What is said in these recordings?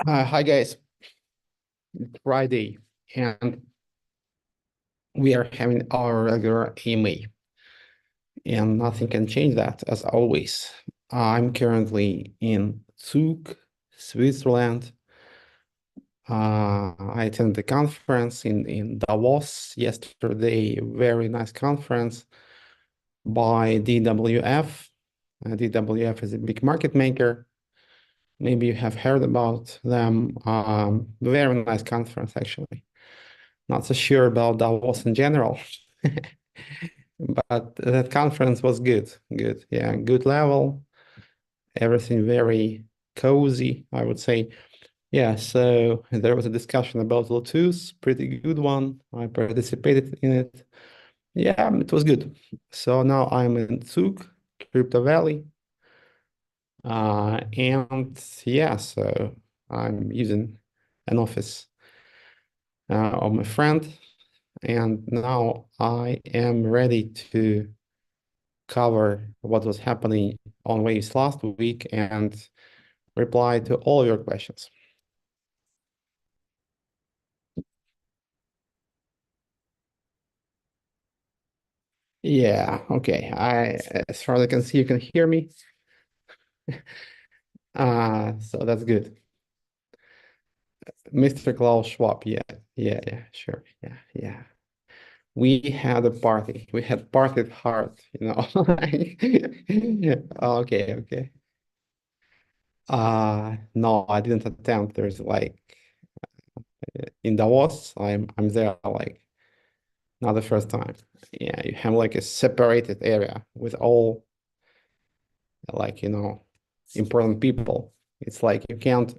Hi guys, Friday, and we are having our regular AMA, and nothing can change that as always. I'm currently in Zug, Switzerland. I attended the conference in Davos yesterday, very nice conference by DWF. DWF is a big market maker. Maybe you have heard about them. Very nice conference, actually. Not so sure about Davos in general. But that conference was good. Good. Yeah, good level. Everything very cozy, I would say. Yeah, so there was a discussion about Lotus, pretty good one. I participated in it. Yeah, it was good. So now I'm in Zug, Crypto Valley. And yeah, so I'm using an office of my friend. And now I am ready to cover what was happening on Waves last week and reply to all your questions. Yeah, okay. As far as I can see, you can hear me. So that's good. Mr. Klaus Schwab, yeah, yeah, sure, yeah. We had a party. We had partied hard, you know. Okay. No, I didn't attend. There's like in Davos, I'm there like not the first time. Yeah, you have like a separated area with all like, important people. It's like you can't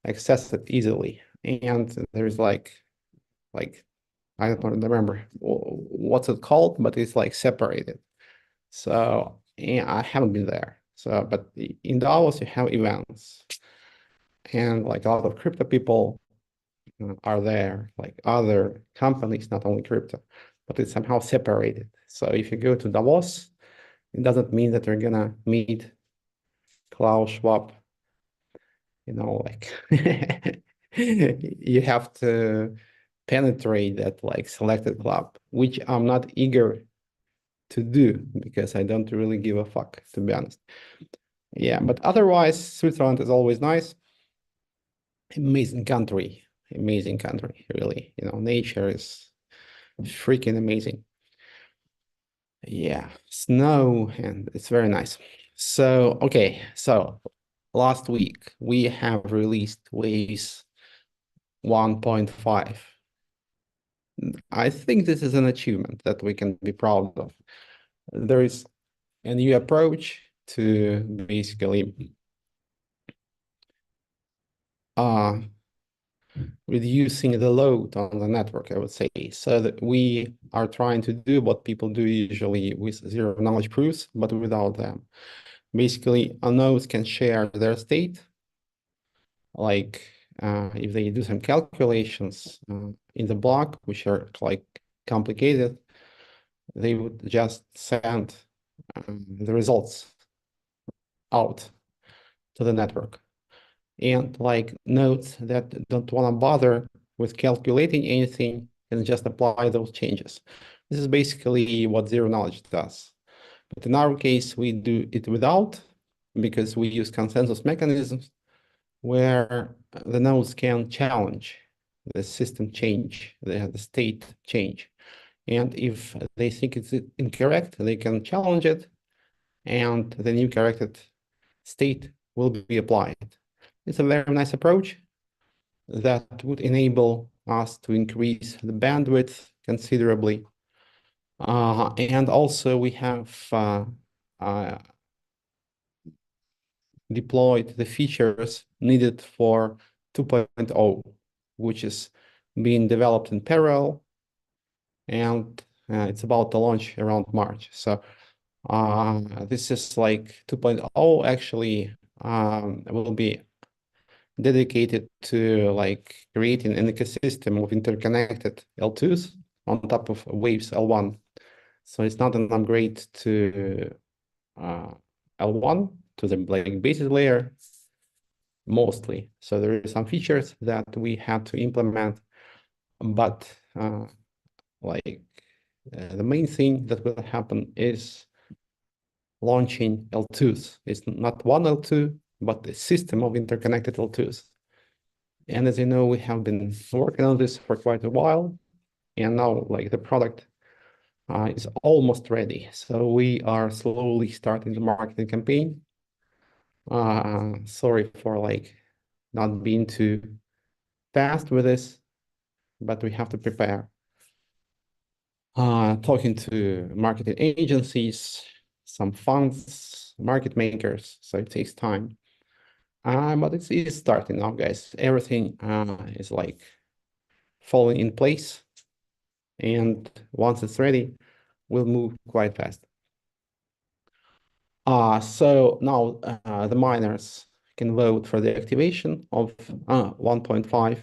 access it easily. And there's like I don't remember what's it called, but it's like separated. So yeah, I haven't been there. So, but in Davos you have events and like a lot of crypto people are there, like other companies, not only crypto, but it's somehow separated. So if you go to Davos, it doesn't mean that you're gonna meet Klaus Schwab, like you have to penetrate that like selected club, which I'm not eager to do because I don't really give a fuck, to be honest. Yeah, but otherwise, Switzerland is always nice. Amazing country, really. Nature is freaking amazing. Yeah, snow, and it's very nice. So, okay, so last week we have released Waves 1.5. I think this is an achievement that we can be proud of. There is a new approach to basically uh, reducing the load on the network, I would say, so that we are trying to do what people do usually with zero knowledge proofs, but without them. Basically, a node can share their state, like if they do some calculations in the block, which are like complicated, they would just send the results out to the network. And like nodes that don't want to bother with calculating anything can just apply those changes. This is basically what zero knowledge does. But in our case, we do it without, because we use consensus mechanisms where the nodes can challenge the system change, the state change. And if they think it's incorrect, they can challenge it, and the new corrected state will be applied. It's a very nice approach that would enable us to increase the bandwidth considerably. And also we have uh, deployed the features needed for 2.0, which is being developed in parallel, and it's about to launch around March. So this is like 2.0 actually will be dedicated to like creating an ecosystem of interconnected L2s on top of Waves L1. So it's not an upgrade to L1 to the like basis layer. mostly. So there are some features that we had to implement, but like the main thing that will happen is launching L2s. It's not one L2, but a system of interconnected L2s. And as you know, we have been working on this for quite a while, and now like the product is almost ready. So we are slowly starting the marketing campaign. Sorry for like not being too fast with this, but we have to prepare. Talking to marketing agencies, some funds, market makers, so it takes time. But it's starting now, guys. Everything is like falling in place, and once it's ready, we'll move quite fast. So now the miners can vote for the activation of 1.5.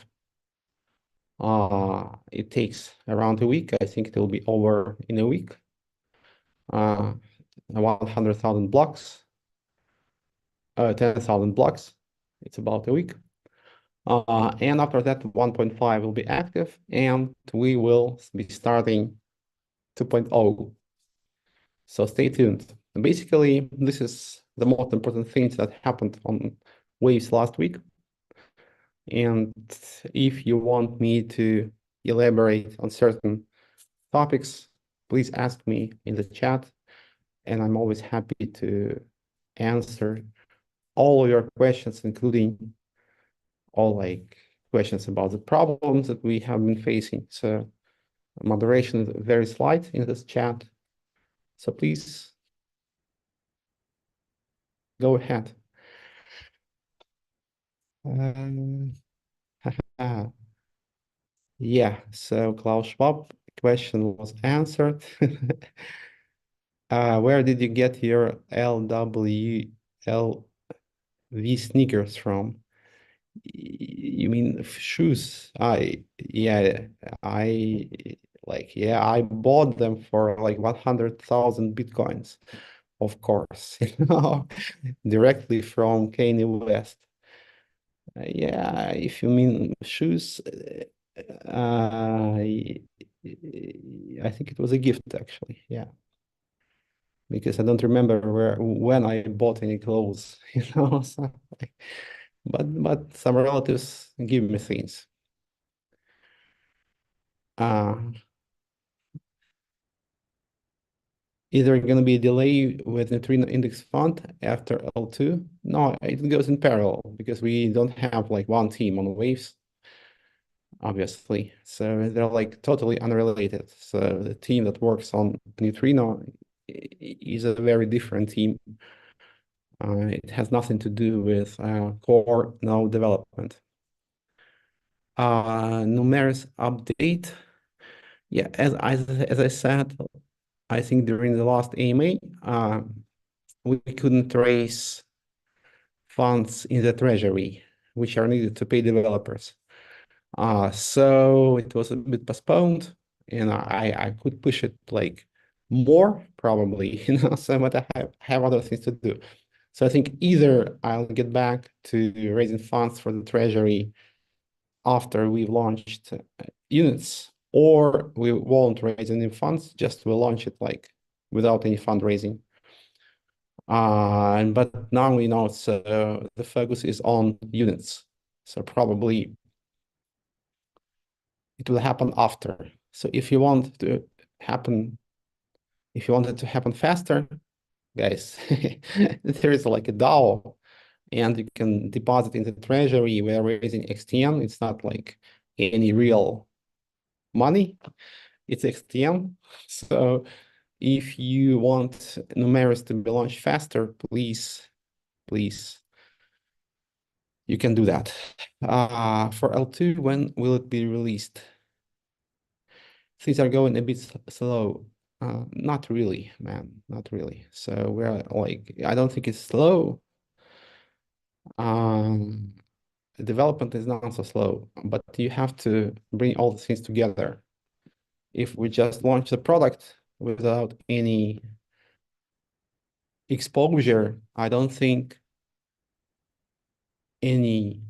It takes around a week. I think it will be over in a week. 100,000 blocks, 10,000 blocks. It's about a week. And after that, 1.5 will be active, and we will be starting 2.0. So stay tuned. Basically, this is the most important things that happened on Waves last week. And if you want me to elaborate on certain topics, please ask me in the chat, and I'm always happy to answer all your questions, including all like questions about the problems that we have been facing. So moderation is very slight in this chat. So please go ahead. Um, yeah, so Klaus Schwab question was answered. Where did you get your LWLV sneakers from? You mean shoes? I bought them for like 100,000 Bitcoins, of course, directly from Kanye West. Yeah, if you mean shoes, I think it was a gift actually. Yeah, because I don't remember when I bought any clothes, So, but some relatives give me things. Uh, is there going to be a delay with neutrino index font after L2? No, it goes in parallel because we don't have like one team on Waves, obviously. So they're like totally unrelated. So the team that works on neutrino is a very different team. It has nothing to do with core node development. Numerous update. Yeah, as I said, I think during the last AMA, we couldn't raise funds in the treasury, which are needed to pay developers. So it was a bit postponed, and I could push it like more probably, so but I have other things to do. So I think either I'll get back to raising funds for the treasury after we've launched units, or we won't raise any funds, just we'll launch it like without any fundraising. But now we know so the focus is on units. So probably it will happen after. So if you want to happen, if you want it to happen faster, guys, there is like a DAO, and you can deposit in the treasury. We're raising XTM. It's not like any real money. It's XTM. So if you want Numerous to be launched faster, please, you can do that. For L2, when will it be released? Things are going a bit slow. Not really, man, not really. So we're like, I don't think it's slow. Um, Development is not so slow, but you have to bring all the things together. If we just launch the product without any exposure, I don't think any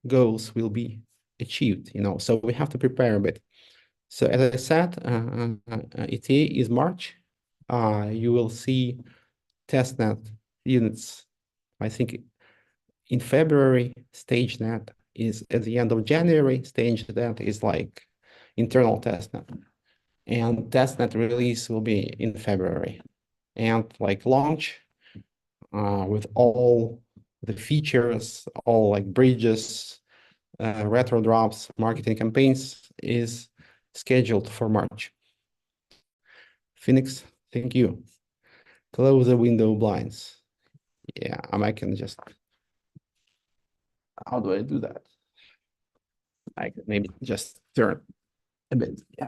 goals will be achieved, so we have to prepare a bit. So as I said, ETA is March. You will see testnet units, I think in February. StageNet is at the end of January. StageNet is like internal testnet. And testnet release will be in February. And like launch with all the features, all like bridges, retro drops, marketing campaigns is scheduled for March. Phoenix, thank you. Close the window blinds. Yeah, I can just, how do I do that? I can maybe just turn a bit. Yeah.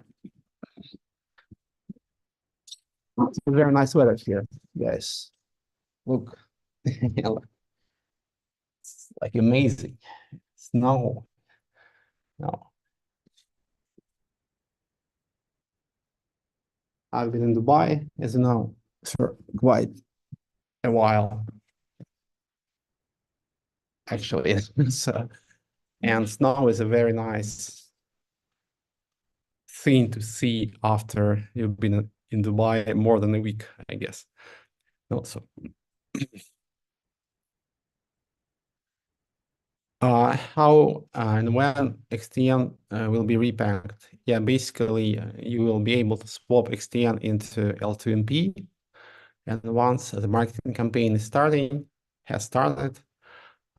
It's very nice weather here, guys. Look, it's like amazing. Snow. No, I've been in Dubai, as you know, for quite a while, actually. So, and snow is a very nice thing to see after you've been in Dubai more than a week, I guess. Also, how and when XTN will be repacked? Yeah, basically, you will be able to swap XTN into L2MP. And once the marketing campaign has started,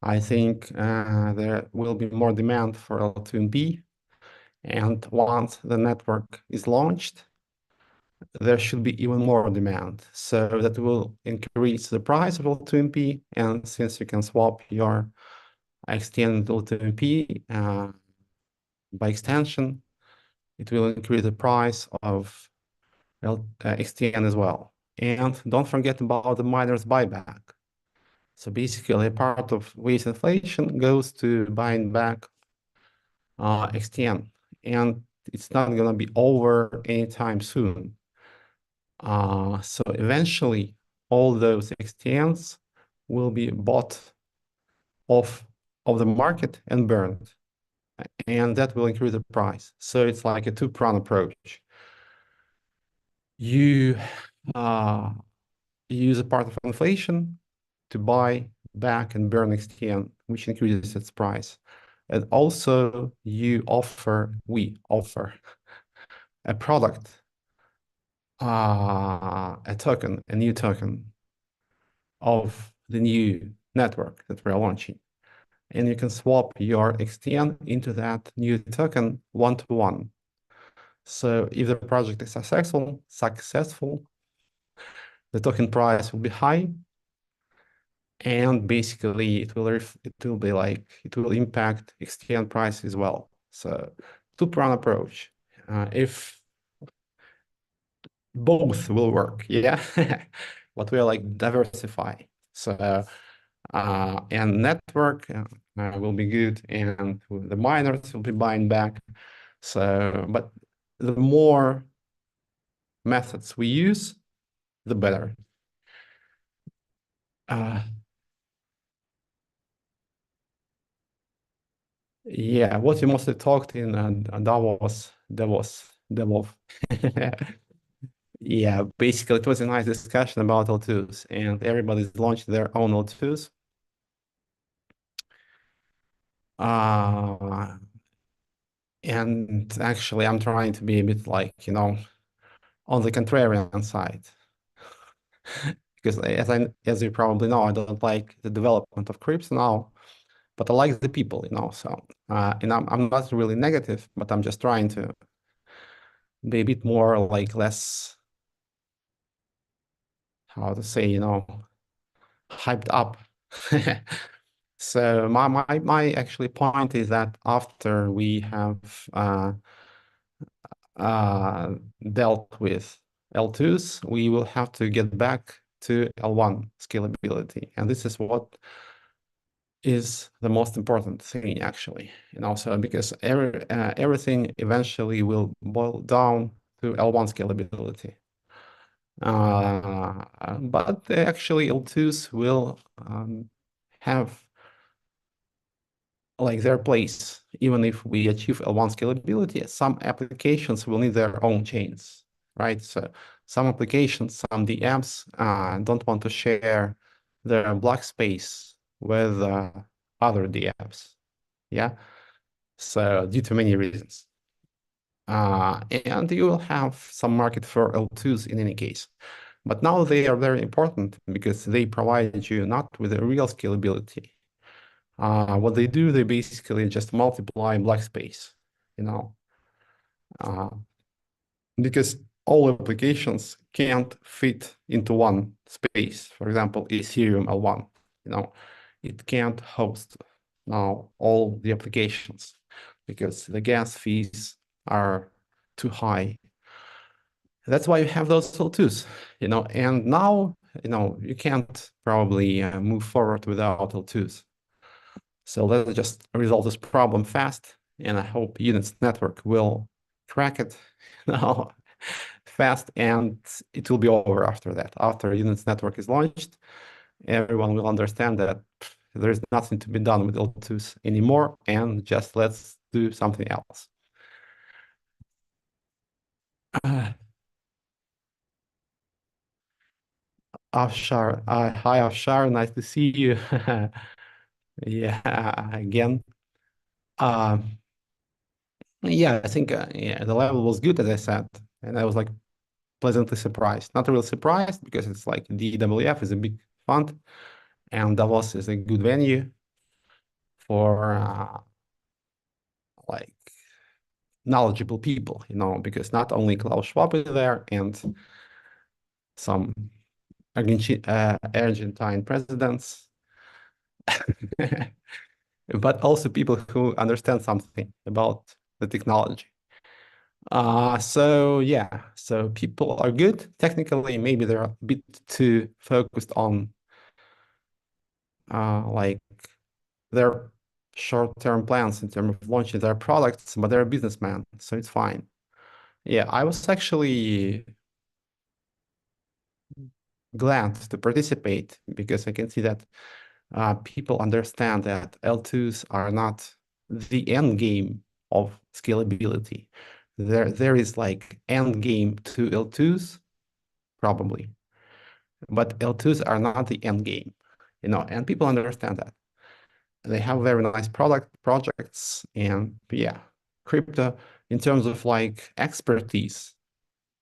I think there will be more demand for L2MP. And once the network is launched, there should be even more demand. So that will increase the price of L2MP. And since you can swap your XTN L2MP by extension, it will increase the price of XTN as well. And don't forget about the miners buyback. So basically, a part of wage inflation goes to buying back XTN, and it's not going to be over anytime soon. So eventually, all those XTNs will be bought off of the market and burned, and that will increase the price. So it's like a two-pronged approach. You use a part of inflation to buy back and burn XTN, which increases its price. And also we offer a product, a new token of the new network that we're launching. And you can swap your XTN into that new token one-to-one. So if the project is successful, the token price will be high, and basically it will impact XTN price as well. So two-pronged approach. If both will work, yeah, but we are like diversify. So and network will be good, and the miners will be buying back. So, but the more methods we use, the better. Yeah, what you mostly talked in Davos. Yeah, basically it was a nice discussion about L2s, and everybody's launched their own L2s. And actually I'm trying to be a bit like, on the contrarian side. Because as you probably know, I don't like the development of Crips now, but I like the people, so and I'm not really negative, but I'm just trying to be a bit more like less, how to say, hyped up. So my actually point is that after we have dealt with L2s, we will have to get back to L1 scalability, and this is what is the most important thing, actually, so because everything eventually will boil down to L1 scalability. But actually L2s will have like their place. Even if we achieve L1 scalability, some applications will need their own chains, right? So some applications, some DMs don't want to share their block space with other DMs. Yeah. So due to many reasons. And you will have some market for L2s in any case. But now they are very important because they provide you not with a real scalability. What they do, they basically just multiply block space, you know, uh, because all applications can't fit into one space. For example, Ethereum L1, it can't host now all the applications because the gas fees are too high. That's why you have those L2s, and now, you can't probably move forward without L2s. So let's just resolve this problem fast, and I hope Units network will crack it now fast, and it will be over after that. After Units network is launched, everyone will understand that there's nothing to be done with L2s anymore, and just let's do something else. Afshar, hi Afshar, nice to see you. Yeah, again. Um, yeah, I think the level was good, as I said, and I was like pleasantly surprised. Not really surprised because it's like DWF is a big fund, and Davos is a good venue for like knowledgeable people, because not only Klaus Schwab is there and some Argentine presidents, but also people who understand something about the technology. So yeah, so people are good. Technically, maybe they're a bit too focused on like their short-term plans in terms of launching their products, but they're a businessman, so it's fine. Yeah, I was actually glad to participate because I can see that people understand that L2s are not the end game of scalability. There is like end game to L2s, probably, but L2s are not the end game, and people understand that. They have very nice projects, and yeah, crypto in terms of like expertise,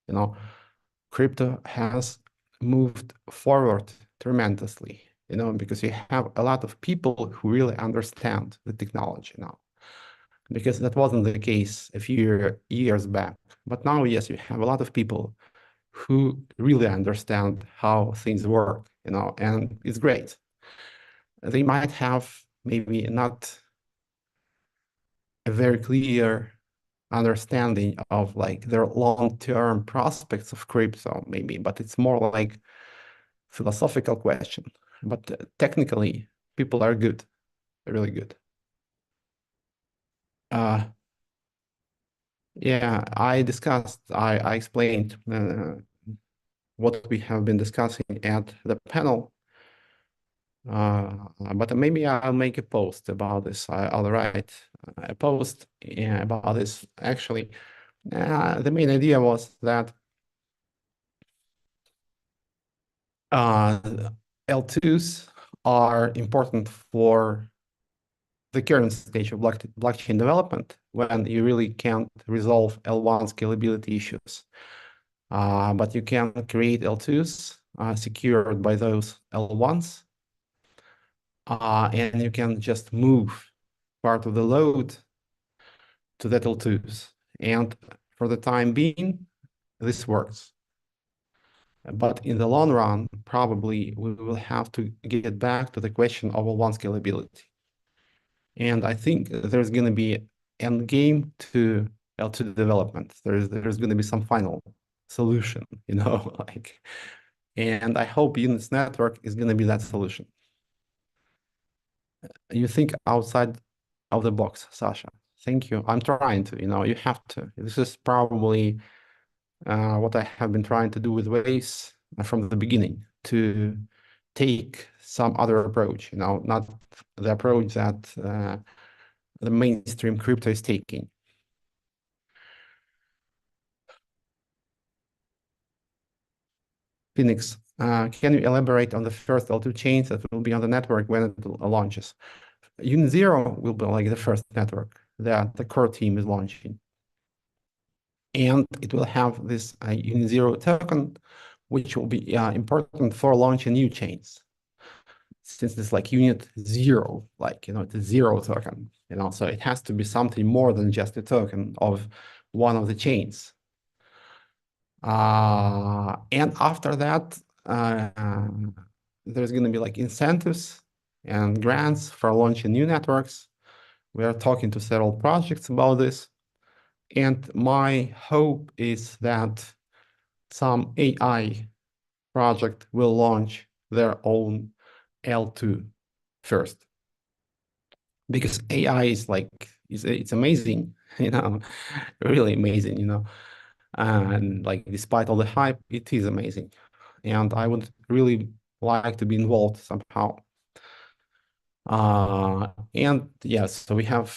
you know, crypto has moved forward tremendously, because you have a lot of people who really understand the technology now, because that wasn't the case a few years back. But now, yes, you have a lot of people who really understand how things work, and it's great. They might have maybe not a very clear understanding of like their long-term prospects of crypto, maybe, but it's more like philosophical question. But technically, people are good, really good. Uh, yeah, I explained what we have been discussing at the panel. But maybe I'll make a post about this. I'll write a post about this. Actually, the main idea was that L2s are important for the current stage of blockchain development when you really can't resolve L1 scalability issues. But you can create L2s secured by those L1s, and you can just move part of the load to that L2s. And for the time being, this works. But in the long run, probably we will have to get back to the question of L1 scalability. And I think there's going to be an end game to L2 development. There's going to be some final solution, like, and I hope Units network is going to be that solution. You think outside of the box, Sasha. Thank you. I'm trying to, you have to. This is probably what I have been trying to do with Waves from the beginning, to take some other approach, not the approach that the mainstream crypto is taking. Phoenix, can you elaborate on the first L2 chains that will be on the network when it launches? Unit Zero will be like the first network that the core team is launching. And it will have this Unit Zero token, which will be important for launching new chains. Since it's like Unit Zero, like, it's a zero token, so it has to be something more than just a token of one of the chains. And after that, there's going to be like incentives and grants for launching new networks. We are talking to several projects about this. And my hope is that some AI project will launch their own L2 first. Because AI is like, it's amazing, really amazing, and like despite all the hype, it is amazing. And I would really like to be involved somehow. And yes, so we have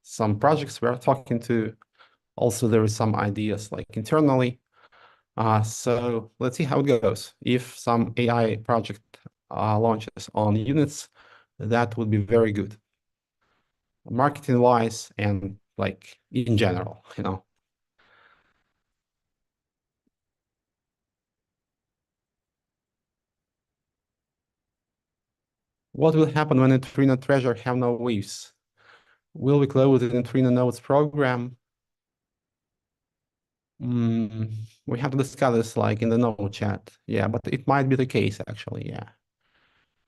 some projects we are talking to. Also, there is some ideas like internally. So let's see how it goes. If some AI project launches on units, that would be very good, marketing wise and like in general. What will happen when Neutrino Treasure have no waves? Will we close the Neutrino Nodes program? We have to discuss this like in the node chat. Yeah, but it might be the case actually, yeah.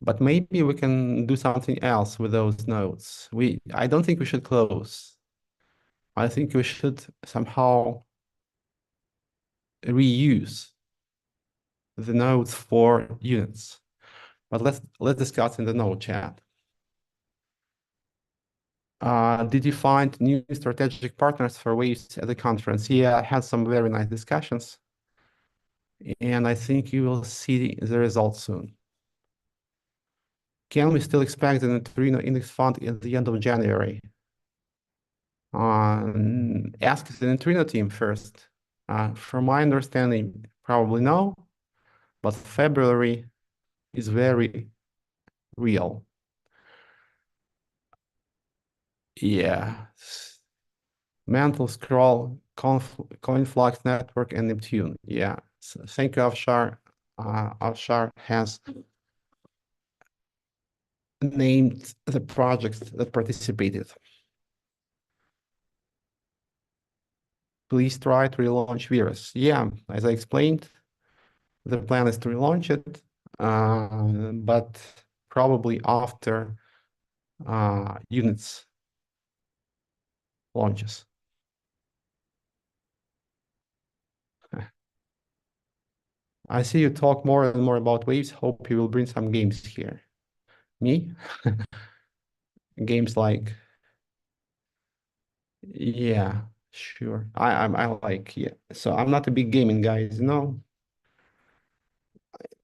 But maybe we can do something else with those nodes. I don't think we should close. I think we should somehow reuse the nodes for units. But let's discuss in the node chat. Did you find new strategic partners for Waves at the conference? Yeah, I had some very nice discussions, and I think you will see the results soon. Can we still expect the Neutrino Index Fund at the end of January? Ask the Neutrino team first. From my understanding, probably no, but February is very real. Yeah. Mantle Scroll, CoinFlux Network, and Neptune. Yeah. So thank you, Afshar. Afshar has named the projects that participated. Please try to relaunch Virus. Yeah, as I explained, the plan is to relaunch it, but probably after units launches. I see you talk more and more about waves. Hope you will bring some games here. Me? Games like, yeah, sure. I like, yeah. So I'm not a big gaming guy,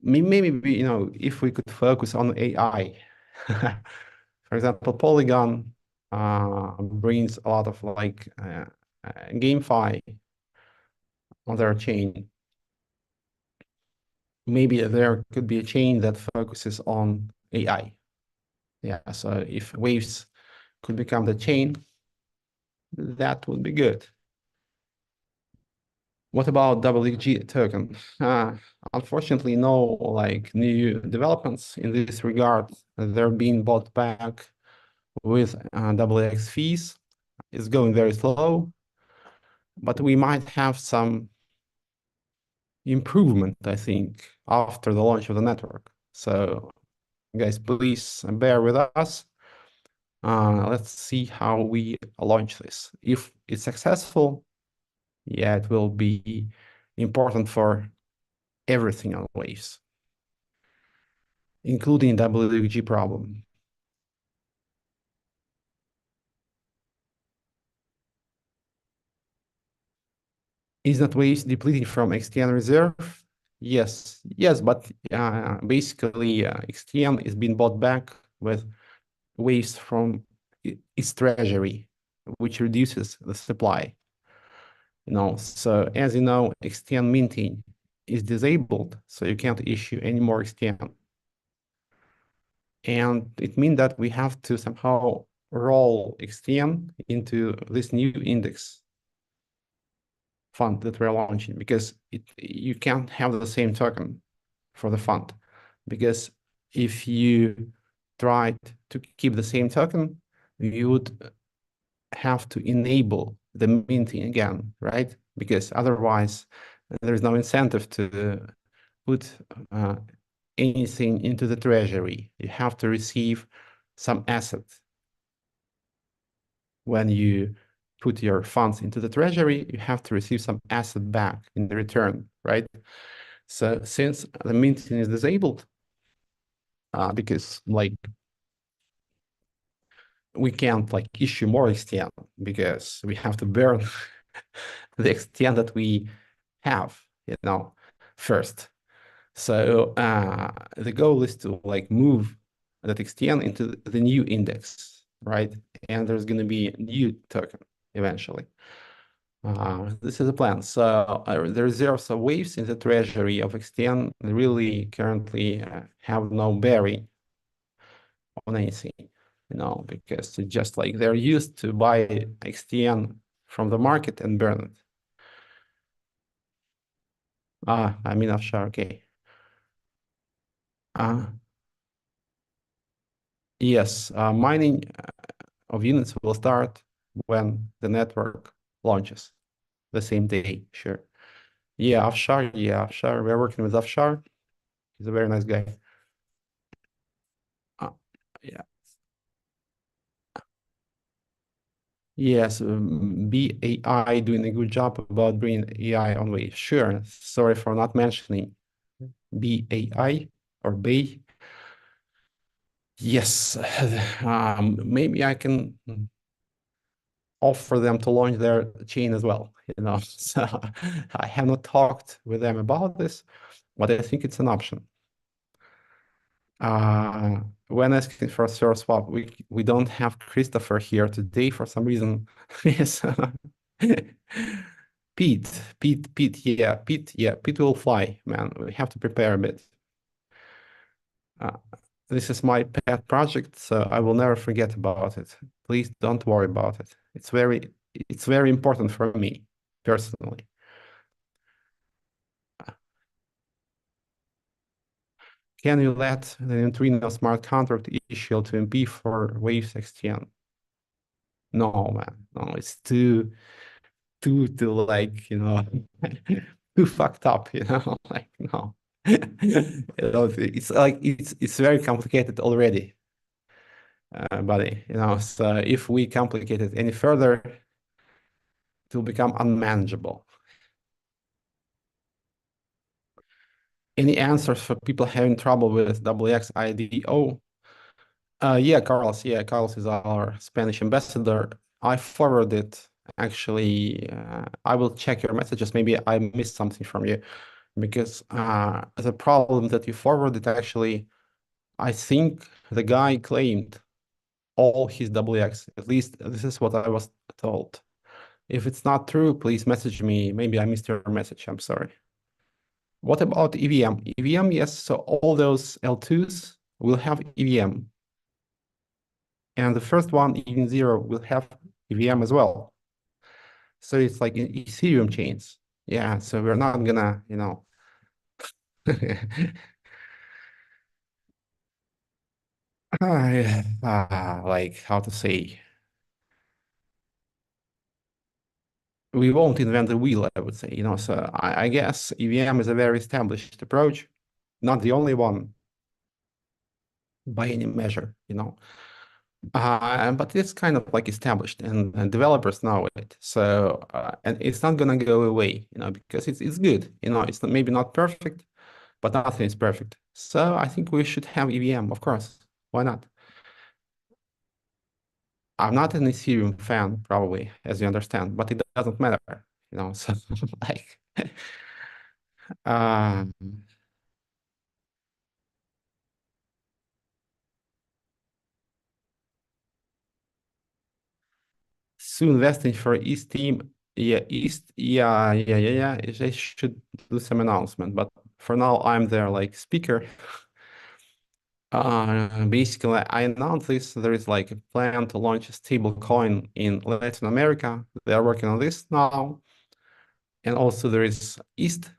Maybe if we could focus on AI. For example, Polygon brings a lot of like GameFi on their chain. Maybe there could be a chain that focuses on AI. Yeah, so if Waves could become the chain, that would be good. What about WG token? Unfortunately, no like new developments in this regard. They're being bought back with WX fees. It's going very slow, but we might have some improvement, I think, after the launch of the network. So guys, please bear with us. Let's see how we launch this. If it's successful, yeah, it will be important for everything on Waves, including WG problem. Is not Waves depleting from XTN reserve? Yes, but basically XTN is being bought back with Waves from its treasury, which reduces the supply. So as you know, extend minting is disabled, so you can't issue any more extend. And it means that we have to somehow roll extend into this new index fund that we're launching, because you can't have the same token for the fund. Because if you tried to keep the same token, you would have to enable the minting again, right? Because otherwise, there's no incentive to put anything into the treasury. You have to receive some asset when you put your funds into the treasury. You have to receive some asset back in return, right? So since the minting is disabled, because like we can't like issue more extend because we have to burn the extend that we have, first. So the goal is to like move that extend into the new index, right? And there's going to be a new token eventually. This is a plan. So the reserves of waves in the treasury of extend really currently have no bearing on anything, because just like they're used to buy XTN from the market and burn it. I mean offshore, okay. Uh, yes, mining of units will start when the network launches, the same day, sure. Yeah, offshore, We're working with offshore. He's a very nice guy. Uh, yeah. Yes, BAI doing a good job about bringing AI on wave. Sure. Sorry for not mentioning BAI or Bay. Yes, maybe I can offer them to launch their chain as well. So I have not talked with them about this, but I think it's an option. Uh, when asking for a server swap, we don't have Christopher here today for some reason. Yes. Pete will fly, man. We have to prepare a bit. Uh, this is my pet project, so I will never forget about it. Please don't worry about it. It's very important for me personally. Can you let the neutrino smart contract issue to MP for Waves XTN? No, man. No, it's too like, too fucked up, like no. It's like it's very complicated already, buddy. So if we complicate it any further, it will become unmanageable. Any answers for people having trouble with WX IDO? Yeah, Carlos. Yeah, Carlos is our Spanish ambassador. I forwarded, actually, I will check your messages. Maybe I missed something from you, because the problem that you forwarded, actually, I think the guy claimed all his WX. At least this is what I was told. If it's not true, please message me. Maybe I missed your message. I'm sorry. What about EVM? EVM, yes. So all those L2s will have EVM. And the first one, even zero, will have EVM as well. So it's like in Ethereum chains. Yeah, so we're not gonna, like how to say, we won't invent the wheel, I would say, So I guess EVM is a very established approach, not the only one by any measure. But it's kind of like established, and developers know it. So and it's not gonna go away, because it's good. It's maybe not perfect, but nothing is perfect. So I think we should have EVM, of course. Why not? I'm not an Ethereum fan, probably, as you understand, but it doesn't matter, So like, um, soon vesting for East team. Yeah, East. Yeah. They should do some announcement, but for now, I'm their like speaker. Basically, I announced this. There is like a plan to launch a stable coin in Latin America. They are working on this now. And also there is East,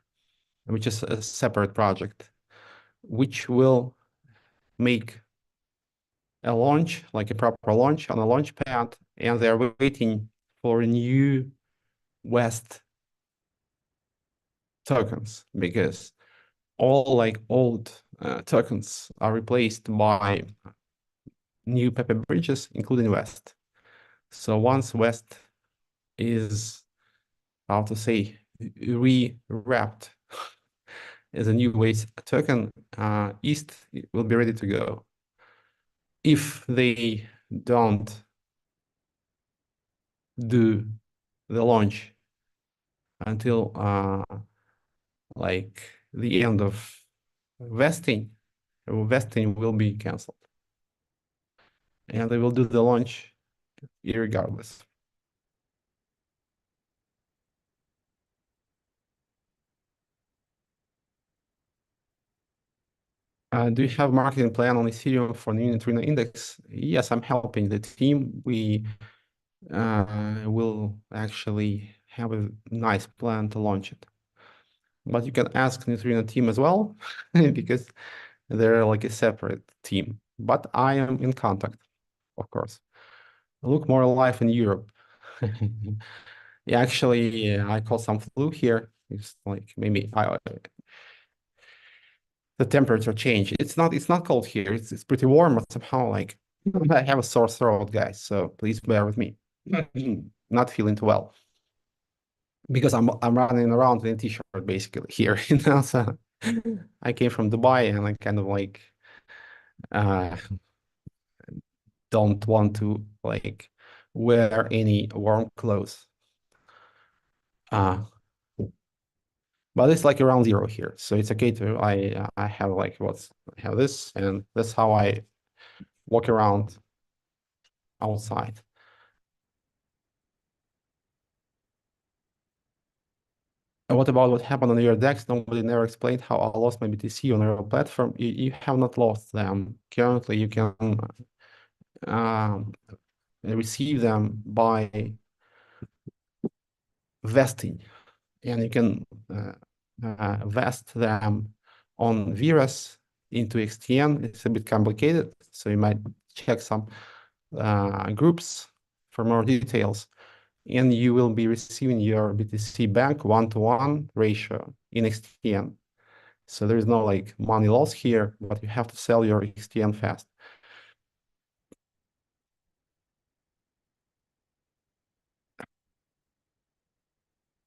which is a separate project, which will make a launch, like a proper launch on a launch pad, and they're waiting for new West tokens because all like old tokens are replaced by new Pepe bridges, including West. So once West is, how to say, re-wrapped as a new West token, East will be ready to go. If they don't do the launch until like the end of vesting, vesting will be canceled, and they will do the launch irregardless. Do you have marketing plan on Ethereum for new neutrino index? Yes, I'm helping the team. We will actually have a nice plan to launch it. But you can ask neutrino team as well, because they're like a separate team. But I am in contact, of course. Look more alive in Europe. Yeah, actually, yeah, I caught some flu here. It's like maybe the temperature change. It's not cold here. It's pretty warm, but somehow like I have a sore throat, guys. So please bear with me. Not feeling too well because I'm running around in a t-shirt basically here. So I came from Dubai and I kind of like uh don't want to like wear any warm clothes. Uh but it's like around zero here, so it's okay to I have like I have this, and that's how I walk around outside. And what about what happened on your decks? Nobody never explained how I lost my BTC on your platform. You have not lost them. Currently, you can um, receive them by vesting, and you can vest them on Virus into XTN. It's a bit complicated, so you might check some groups for more details. And you will be receiving your BTC bank one-to-one ratio in XTN. So there is no like money loss here, but you have to sell your XTN fast.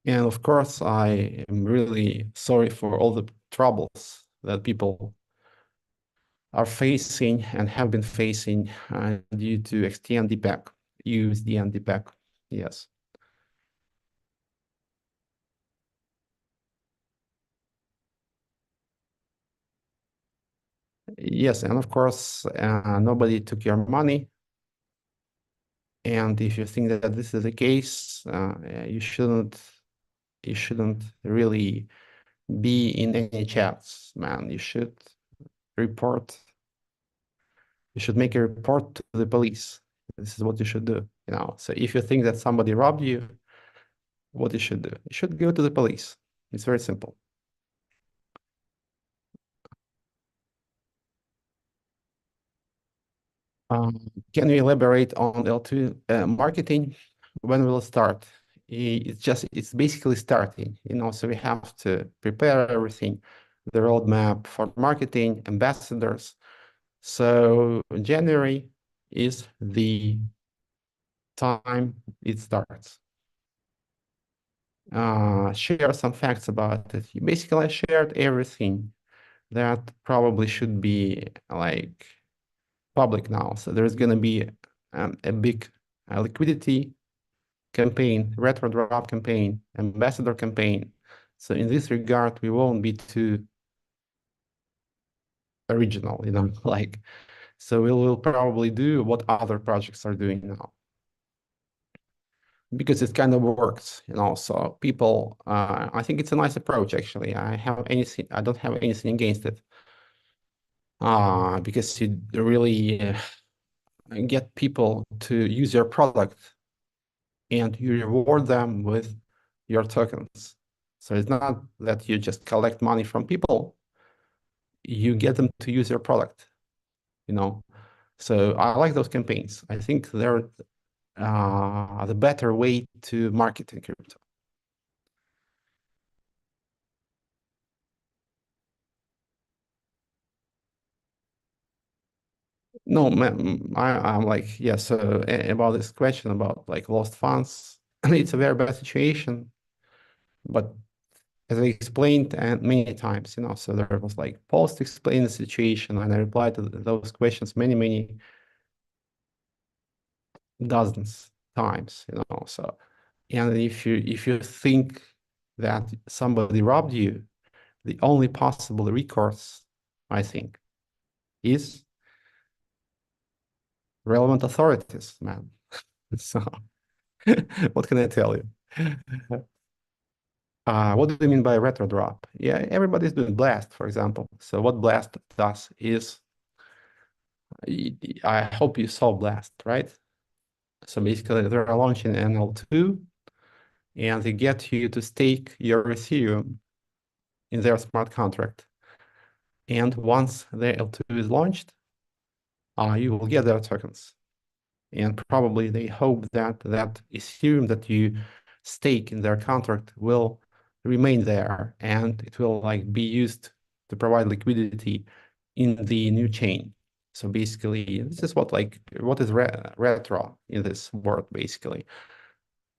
And of course, I am really sorry for all the troubles that people are facing and have been facing due to XTN DPEC, USDN DPEC. Yes. Yes, and of course, nobody took your money. And if you think that this is the case, you shouldn't really be in any chats, man. Report, you should make a report to the police. This is what you should do, you know. So if you think that somebody robbed you, what you should do? You should go to the police. It's very simple. Can you elaborate on L2 marketing? When will it start? It's basically starting, you know, so we have to prepare everything, the roadmap for marketing, ambassadors. So January is the time it starts. Share some facts about it. Basically, I shared everything that probably should be like public now. So there's going to be a big liquidity campaign, retro draft campaign, ambassador campaign. So in this regard, we won't be too original, you know, like, so we will probably do what other projects are doing now. because it kind of works, So people, I think it's a nice approach actually. I don't have anything against it, because you really get people to use your product and you reward them with your tokens. So it's not that you just collect money from people, you get them to use your product, you know. So I like those campaigns. I think they're the better way to market in crypto. No, man, I'm like, yeah, so about this question about like lost funds, it's a very bad situation, but as I explained and many times, so there was like post explain the situation and I replied to those questions many dozens times, so and if you think that somebody robbed you, the only possible recourse, I think, is relevant authorities, man. So what can I tell you? What do you mean by retro drop? Yeah, everybody's doing blast, for example. So what blast does is, I hope you saw blast, right? So basically they're launching NL2 and they get you to stake your Ethereum in their smart contract. And once the L2 is launched, you will get their tokens. And probably they hope that that Ethereum that you stake in their contract will remain there and it will like be used to provide liquidity in the new chain. So basically, this is what is retro in this world, basically.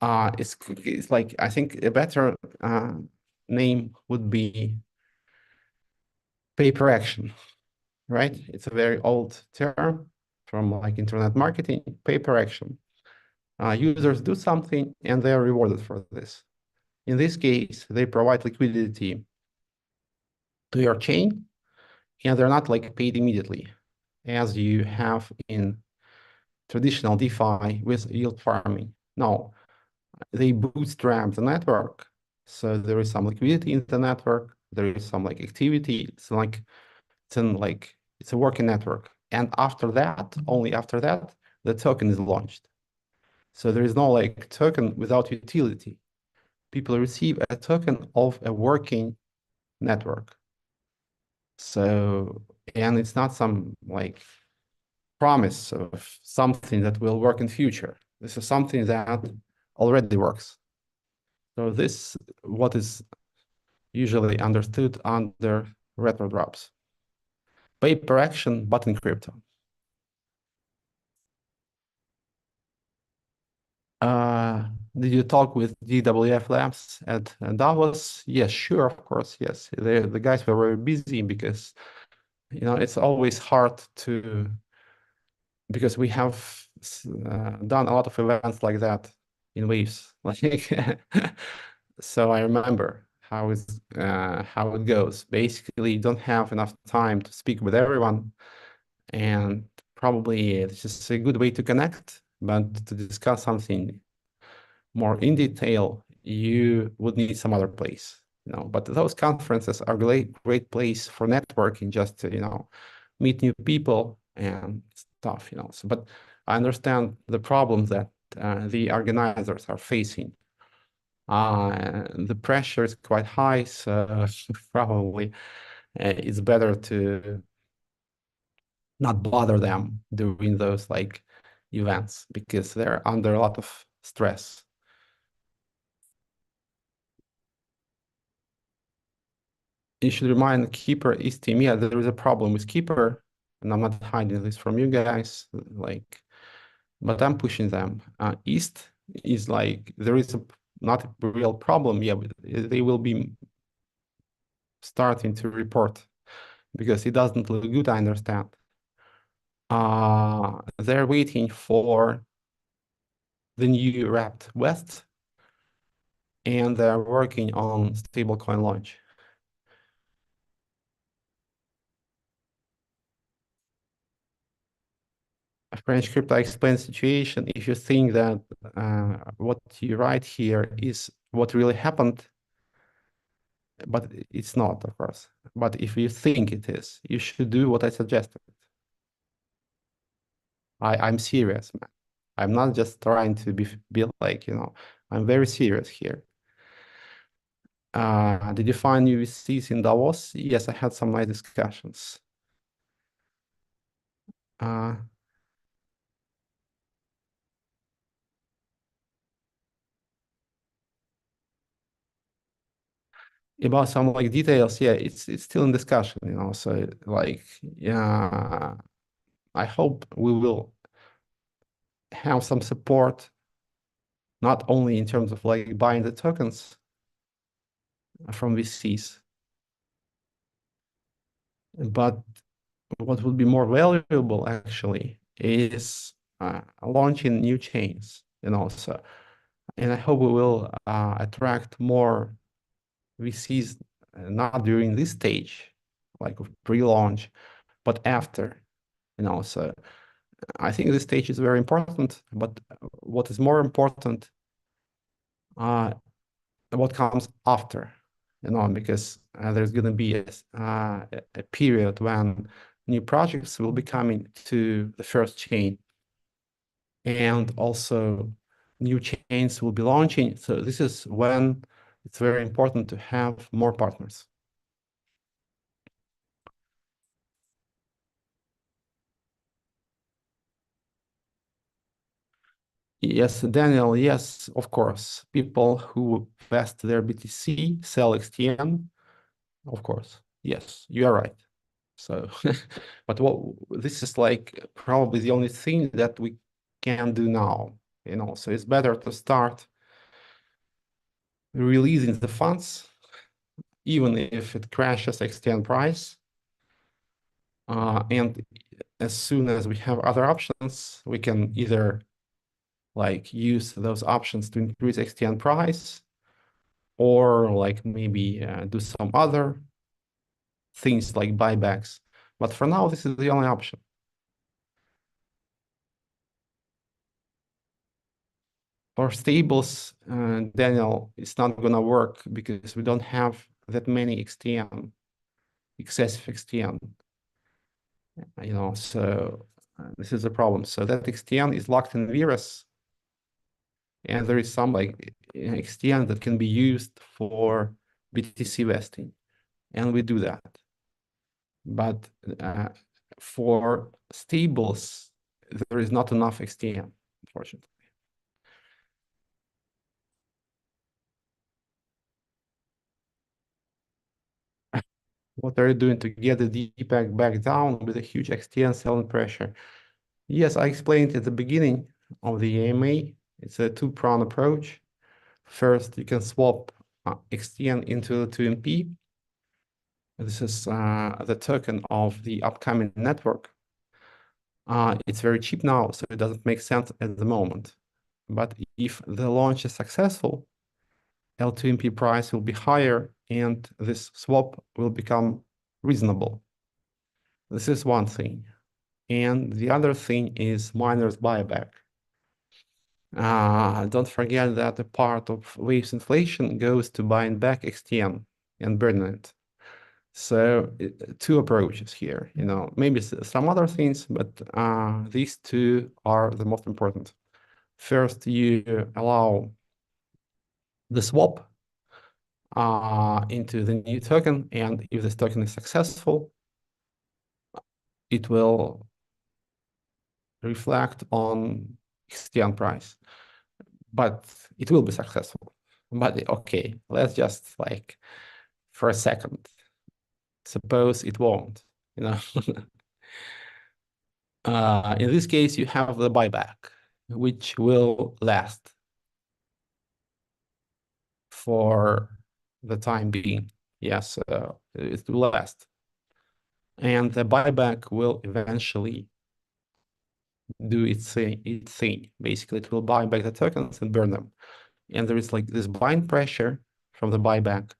It's like, I think a better name would be paper action, right? It's a very old term from like internet marketing, paper action. Users do something and they are rewarded for this. In this case, they provide liquidity to your chain and they're not like paid immediately as you have in traditional DeFi with yield farming. No, they bootstrap the network. So there is some liquidity in the network. There is some like activity. It's a working network. And after that, only after that, the token is launched. So there is no like token without utility. People receive a token of a working network. So, and it's not some like promise of something that will work in future. This is something that already works. So this what is usually understood under retro drops. Paper action, but in crypto. Uh, did you talk with DWF Labs at Davos? Yes, sure, of course, yes. The guys were very busy because, it's always hard to, because we have done a lot of events like that in waves. Like, so I remember how it goes. Basically, you don't have enough time to speak with everyone, and probably it's just a good way to connect, but to discuss something more in detail, you would need some other place, But those conferences are great place for networking, just to, meet new people and stuff, So, but I understand the problem that the organizers are facing. The pressure is quite high, so probably it's better to not bother them during those like events because they're under a lot of stress. You should remind Keeper is team. Yeah, there is a problem with Keeper, and I'm not hiding this from you guys. Like, but I'm pushing them. East is like there is not a real problem. Yeah, but they will be starting to report because it doesn't look good. I understand. They're waiting for the new wrapped West, and they're working on stablecoin launch. A French crypto explains the situation. If you think that what you write here is what really happened, but it's not, of course. But if you think it is, you should do what I suggested. I'm serious, man. I'm not just trying to be like, I'm very serious here. Did you find new VCs in Davos? Yes, I had some nice discussions. Uh, about some like details, yeah, it's still in discussion, So like, yeah, I hope we will have some support, not only in terms of like buying the tokens from VCs, but what would be more valuable actually is launching new chains, So, and I hope we will attract more VCs not during this stage, like of pre-launch, but after, So I think this stage is very important, but what is more important, uh, what comes after, because there's going to be a period when new projects will be coming to the first chain, and also new chains will be launching. So this is when it's very important to have more partners. Yes, Daniel, yes, of course. People who vest their BTC sell XTN, of course. Yes, you are right. So, but this is like probably the only thing that we can do now, So it's better to start releasing the funds, even if it crashes XTN price. And as soon as we have other options, we can either like use those options to increase XTN price, or like maybe do some other things like buybacks. But for now, this is the only option. For stables, Daniel, it's not gonna work because we don't have that many XTN, excessive XTN, so this is a problem. So that XTN is locked in virus, and there is some like XTN that can be used for BTC vesting, and we do that. But for stables, there is not enough XTN, unfortunately. What are you doing to get the DPEG back down with a huge XTN selling pressure? Yes, I explained at the beginning of the AMA. It's a two-prong approach. First, you can swap XTN into 2MP. This is the token of the upcoming network. It's very cheap now, so it doesn't make sense at the moment. But if the launch is successful, L2MP price will be higher and this swap will become reasonable. This is one thing. And the other thing is miners buyback. Don't forget that a part of Wave's inflation goes to buying back XTN and burning it. So two approaches here, maybe some other things, but these two are the most important. First, you allow the swap into the new token, and if this token is successful, it will reflect on XTN price, but it will be successful. But okay, let's just like for a second, suppose it won't, in this case, you have the buyback, which will last for the time being. Yes, it will last. And the buyback will eventually do its thing. Basically, it will buy back the tokens and burn them. And there is like this buying pressure from the buyback,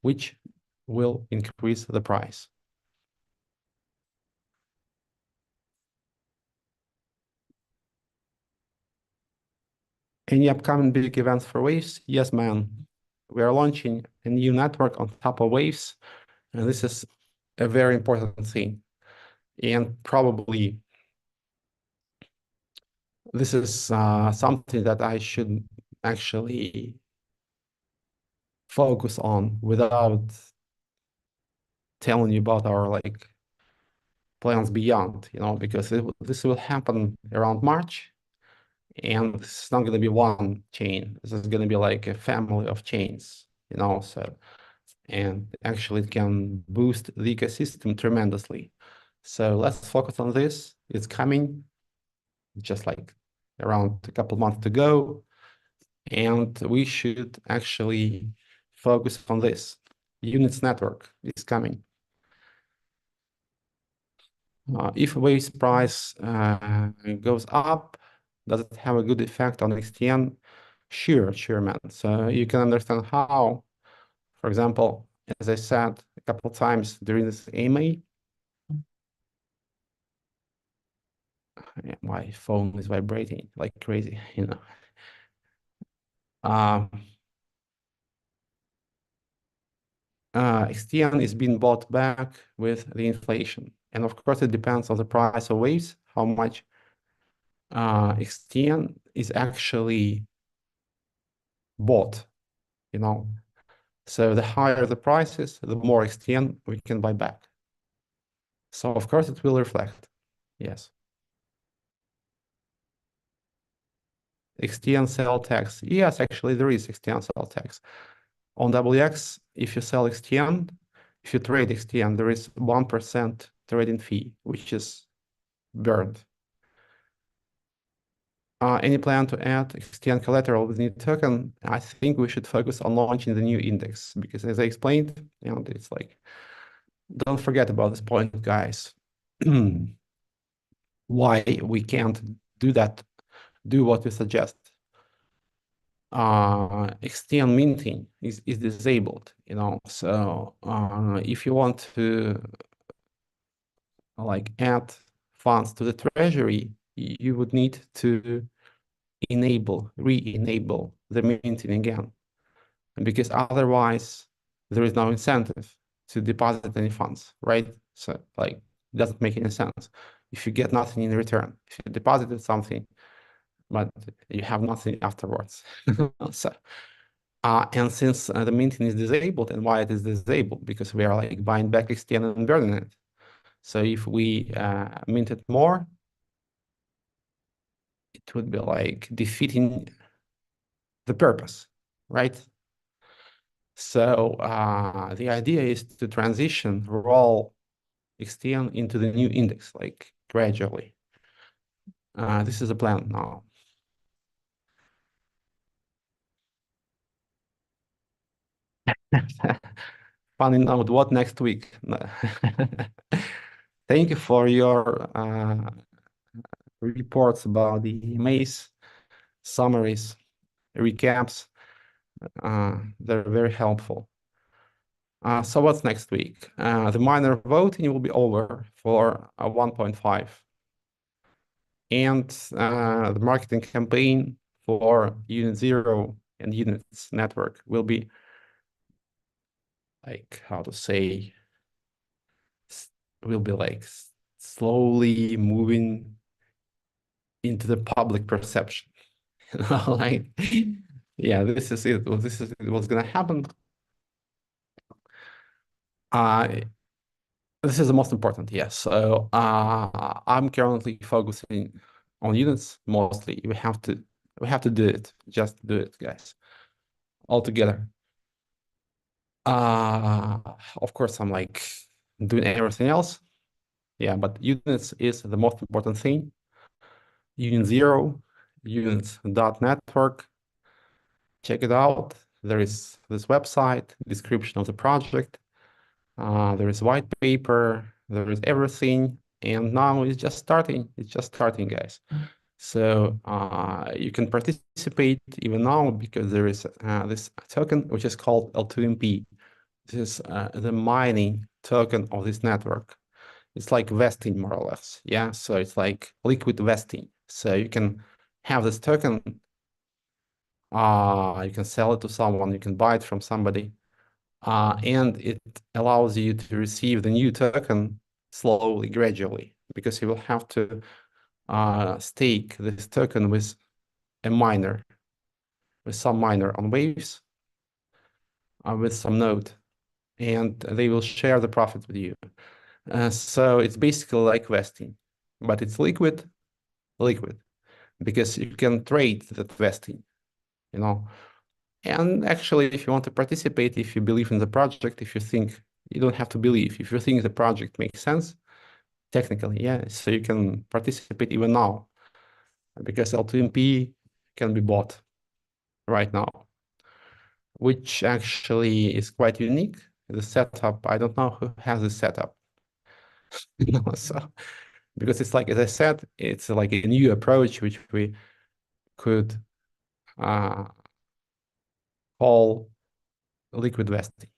which will increase the price. Any upcoming big events for Waves? Yes, man. We are launching a new network on top of Waves, and this is a very important thing. And probably this is something that I should actually focus on without telling you about our like plans beyond, because this will happen around March, and it's not going to be one chain. This is going to be like a family of chains, so and actually it can boost the ecosystem tremendously. So let's focus on this. It's coming just like around a couple months to go, and we should actually focus on this. Units network is coming. If Waves price goes up, does it have a good effect on XTN? Sure, man. So you can understand how, for example, as I said a couple of times during this AMA, my phone is vibrating like crazy, Uh, XTN is being bought back with the inflation. And of course, it depends on the price of Waves, how much XTN is actually bought, you know. So the higher the prices, the more XTN we can buy back. So of course it will reflect. Yes. XTN sell tax. Yes, actually there is XTN sell tax. On WX, if you sell XTN, if you trade XTN, there is 1% trading fee, which is burned. Any plan to add XTN collateral with new token? I think we should focus on launching the new index because as I explained, it's like, don't forget about this point, guys. Why we can't do what we suggest. XTN minting is disabled, so if you want to like add funds to the treasury, you would need to re-enable the minting again, because otherwise there is no incentive to deposit any funds, right? So like it doesn't make any sense if you get nothing in return. If you deposited something, but you have nothing afterwards. So, and since the minting is disabled, and why it is disabled? Because we are like buying back XTN and burning it. So if we minted more, it would be like defeating the purpose, right? So the idea is to transition roll XTN into the new index, like gradually. This is a plan now. Funny note, what next week? Thank you for your reports about the maze summaries, recaps. They're very helpful. So what's next week? The minor voting will be over for 1.5. And the marketing campaign for Unit 0 and Units network will be like, how to say, will be like slowly moving into the public perception. Like, yeah, this is it. This is what's gonna happen. This is the most important, yes. So I'm currently focusing on units mostly. We have to do it. Just do it, guys. All together. Of course, I'm like doing everything else. Yeah, but units is the most important thing. Unit 0, units.network. Check it out. There is this website, description of the project. There is white paper, there is everything, and now it's just starting. It's just starting, guys. So you can participate even now because there is this token which is called L2MP. This is the mining token of this network. It's like vesting more or less. Yeah, so it's like liquid vesting. So you can have this token You can sell it to someone, you can buy it from somebody, and it allows you to receive the new token slowly, gradually, because you will have to stake this token with a miner, with some miner on Waves, with some node, and they will share the profit with you. So it's basically like vesting, but it's liquid, because you can trade that vesting, you know. And actually, if you want to participate, if you believe in the project, if you think you don't have to believe, if you think the project makes sense, technically, yeah, so you can participate even now, because L2MP can be bought right now, which actually is quite unique. The setup, I don't know who has the setup, you know, so because it's like, as I said, it's like a new approach which we could uh, call liquid vesting.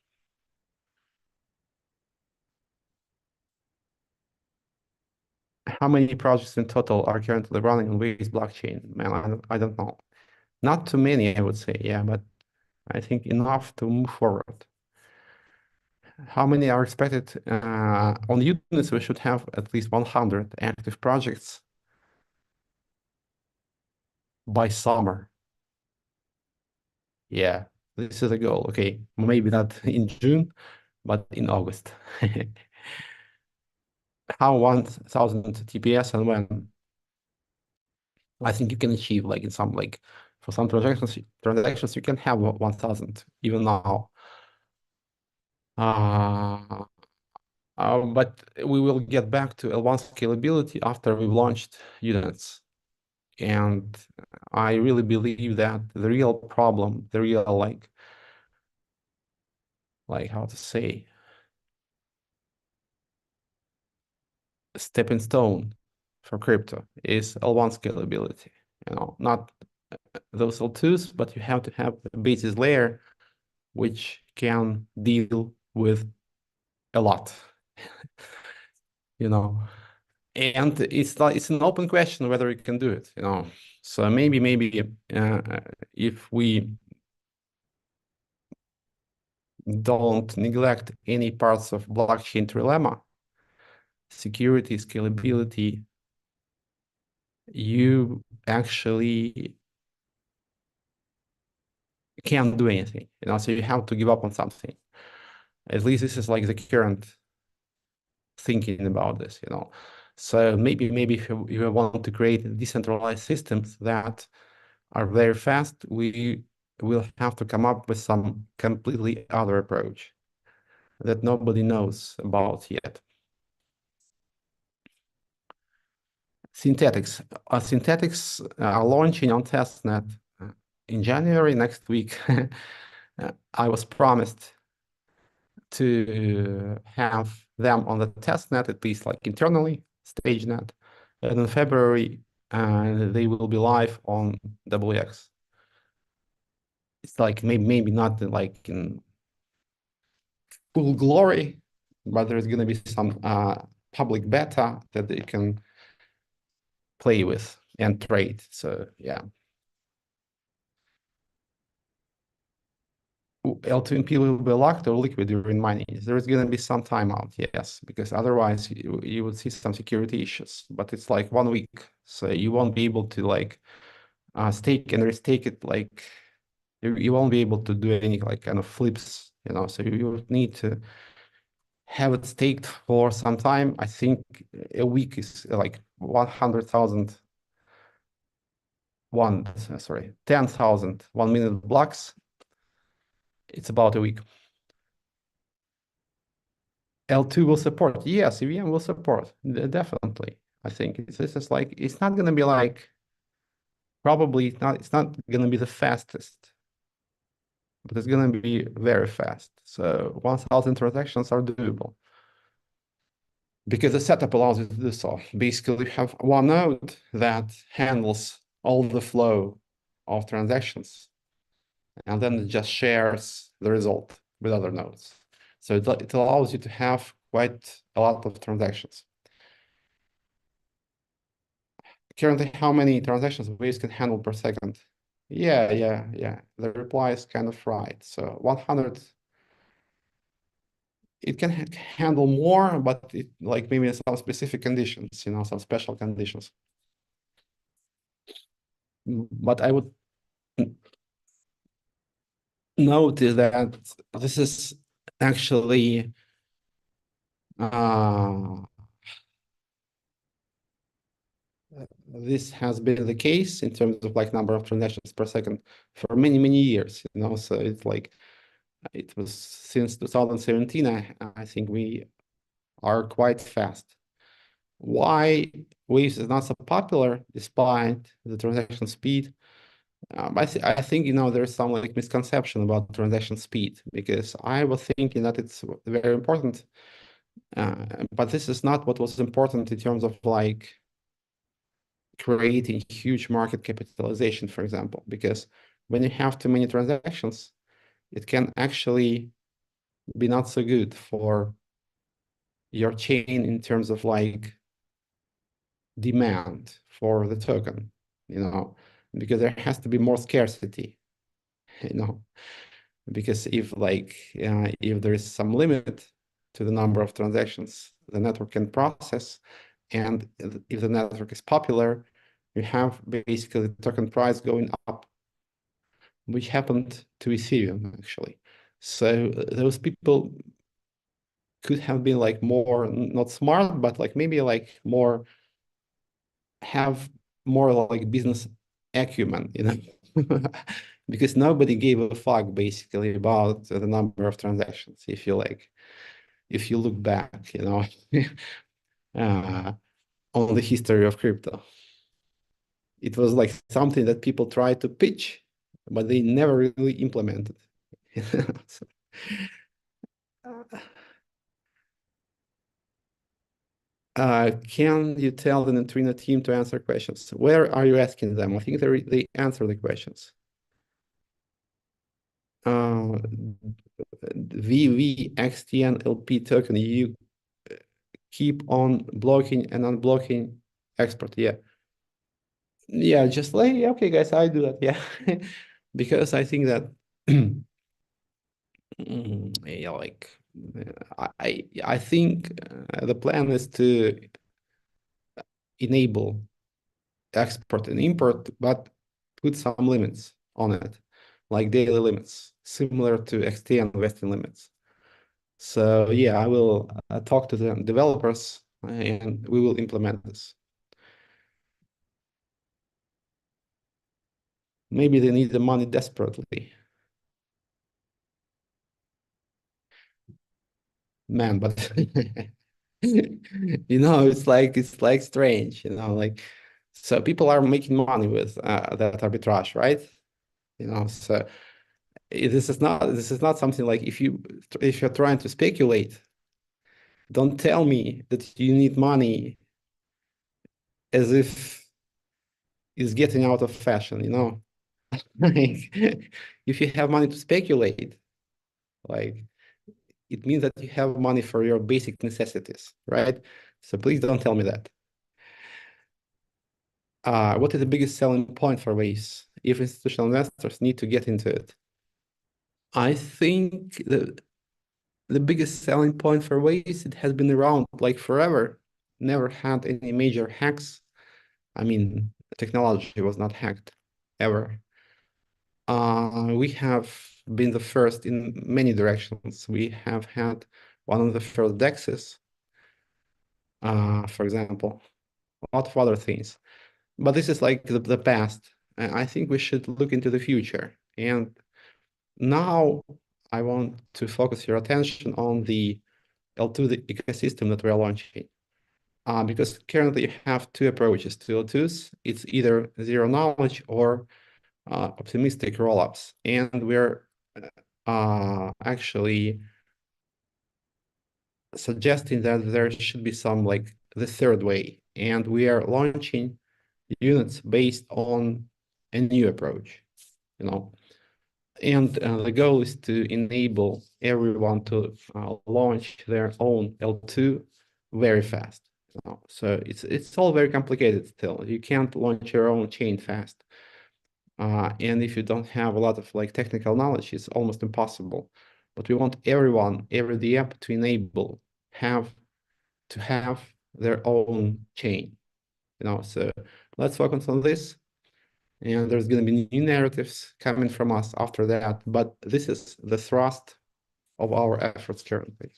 How many projects in total are currently running on Waves blockchain? Man, I don't know. Not too many, I would say, yeah, but I think enough to move forward. How many are expected? On Unis, we should have at least 100 active projects by summer. Yeah, this is a goal. Okay, maybe not in June, but in August. How 1,000 TPS and when? I think you can achieve like in some like for some transactions you can have 1,000 even now. Uh, but we will get back to L1 scalability after we've launched units. And I really believe that the real problem, the real like how to say, stepping stone for crypto is L1 scalability. You know, not those L2s, but you have to have a basis layer which can deal with a lot, you know. And it's like it's an open question whether we can do it, you know. So maybe if we don't neglect any parts of blockchain trilemma, security, scalability, you actually can't do anything, you know. So you have to give up on something. At least this is like the current thinking about this, you know. So maybe if you want to create decentralized systems that are very fast, we will have to come up with some completely other approach that nobody knows about yet. Synthetics. Synthetics are launching on testnet in January next week. I was promised to have them on the testnet, at least like internally, StageNet. And in February, they will be live on WX. It's like maybe not like in full glory, but there's going to be some public beta that they can play with and trade. So yeah. L2MP will be locked or liquid during mining. There is going to be some timeout, yes, because otherwise you would see some security issues. But it's like 1 week, so you won't be able to like stake and restake it. Like you won't be able to do any like kind of flips, you know. So you would need to have it staked for some time. I think a week is like 100,000 10,000 1 minute blocks. It's about a week. L2 will support. Yes, EVM will support. Definitely. I think this is like, it's not going to be like, probably it's not going to be the fastest, but it's going to be very fast. So 1,000 transactions are doable because the setup allows you to do so. Basically, you have one node that handles all the flow of transactions, and then it just shares the result with other nodes. So it allows you to have quite a lot of transactions. Currently, how many transactions Waves can handle per second? Yeah. The reply is kind of right. So 100, it can handle more, but it like maybe in some specific conditions, some special conditions. But I would note that this is actually uh, this has been the case in terms of like number of transactions per second for many years, So it's like it was since 2017. I think we are quite fast. Why Waves is not so popular despite the transaction speed? I think there's some like misconception about transaction speed because I was thinking that it's very important, but this is not what was important in terms of like creating huge market capitalization, for example, because when you have too many transactions, it can actually be not so good for your chain in terms of like demand for the token, because there has to be more scarcity, you know, because if there is some limit to the number of transactions the network can process, and if the network is popular, you have basically the token price going up, which happened to Ethereum actually. So those people could have been like more not smart, but like maybe like more have more like business acumen, because nobody gave a fuck basically about the number of transactions. If you look back, uh, on the history of crypto, it was like something that people tried to pitch, but they never really implemented. So, can you tell the Neutrino team to answer questions? Where are you asking them? I think they answer the questions. Uh, VVXTNLP token, you keep on blocking and unblocking export. Yeah, just like, okay, guys, I do that. Yeah, because I think that yeah, like I think the plan is to enable export and import, but put some limits on it, like daily limits, similar to XTN vesting limits. So yeah, I will talk to the developers and we will implement this. Maybe they need the money desperately, man, but it's like strange, like so people are making money with that arbitrage, right? So this is not something like if you're trying to speculate, don't tell me that you need money as if it's getting out of fashion. Like if you have money to speculate, like it means that you have money for your basic necessities, right? So please don't tell me that. What is the biggest selling point for Waves if institutional investors need to get into it? I think the biggest selling point for Waves, it has been around like forever, never had any major hacks. I mean, the technology was not hacked ever. We have been the first in many directions. We have had one of the first DEXs, for example, a lot of other things. But this is like the past. I think we should look into the future. And now I want to focus your attention on the L2 the ecosystem that we are launching. Because currently you have two approaches to L2s. It's either zero knowledge or optimistic rollups. And we're actually suggesting that there should be some like the third way. And we are launching units based on a new approach, you know. And the goal is to enable everyone to launch their own L2 very fast. So it's all very complicated still. You can't launch your own chain fast. And if you don't have a lot of like technical knowledge, it's almost impossible. But we want everyone, every DM to enable have to have their own chain, So let's focus on this. And there's going to be new narratives coming from us after that. But this is the thrust of our efforts currently.